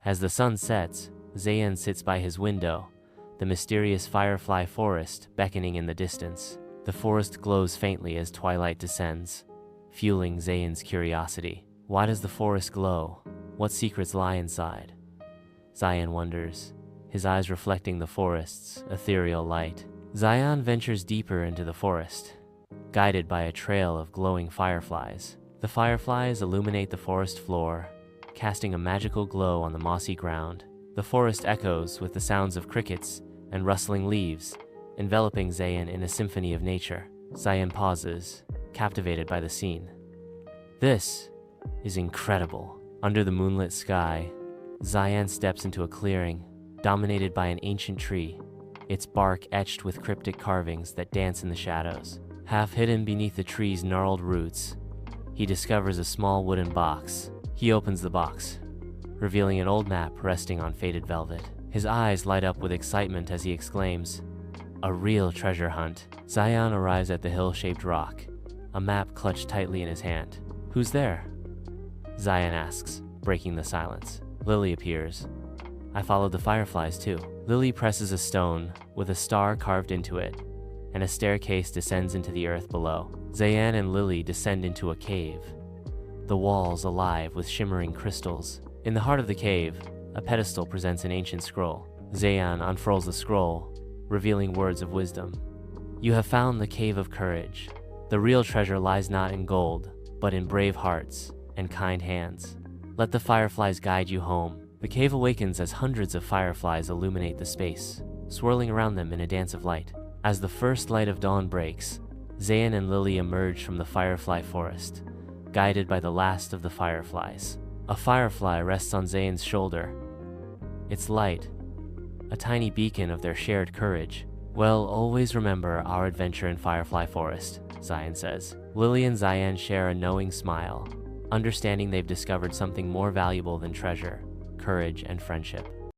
As the sun sets, Zayan sits by his window, the mysterious Firefly forest beckoning in the distance. The forest glows faintly as twilight descends, fueling Zayan's curiosity. Why does the forest glow? What secrets lie inside? Zayan wonders, his eyes reflecting the forest's ethereal light. Zayan ventures deeper into the forest, guided by a trail of glowing fireflies. The fireflies illuminate the forest floor, casting a magical glow on the mossy ground. The forest echoes with the sounds of crickets and rustling leaves, enveloping Zayan in a symphony of nature. Zayan pauses, captivated by the scene. This is incredible. Under the moonlit sky, Zayan steps into a clearing, dominated by an ancient tree, its bark etched with cryptic carvings that dance in the shadows. Half hidden beneath the tree's gnarled roots, he discovers a small wooden box. He opens the box, revealing an old map resting on faded velvet. His eyes light up with excitement as he exclaims, "A real treasure hunt." Zayan arrives at the hill-shaped rock, a map clutched tightly in his hand. "Who's there?" Zayan asks, breaking the silence. Lily appears. "I followed the fireflies too." Lily presses a stone with a star carved into it, and a staircase descends into the earth below. Zayan and Lily descend into a cave, the walls alive with shimmering crystals. In the heart of the cave, a pedestal presents an ancient scroll. Zayan unfurls the scroll, revealing words of wisdom. "You have found the Cave of Courage. The real treasure lies not in gold, but in brave hearts and kind hands. Let the fireflies guide you home." The cave awakens as hundreds of fireflies illuminate the space, swirling around them in a dance of light. As the first light of dawn breaks, Zayan and Lily emerge from the firefly forest, guided by the last of the fireflies. A firefly rests on Zayan's shoulder, its light a tiny beacon of their shared courage. "Well, always remember our adventure in Firefly Forest," Zayan says. Lily and Zayan share a knowing smile, understanding they've discovered something more valuable than treasure, courage, and friendship.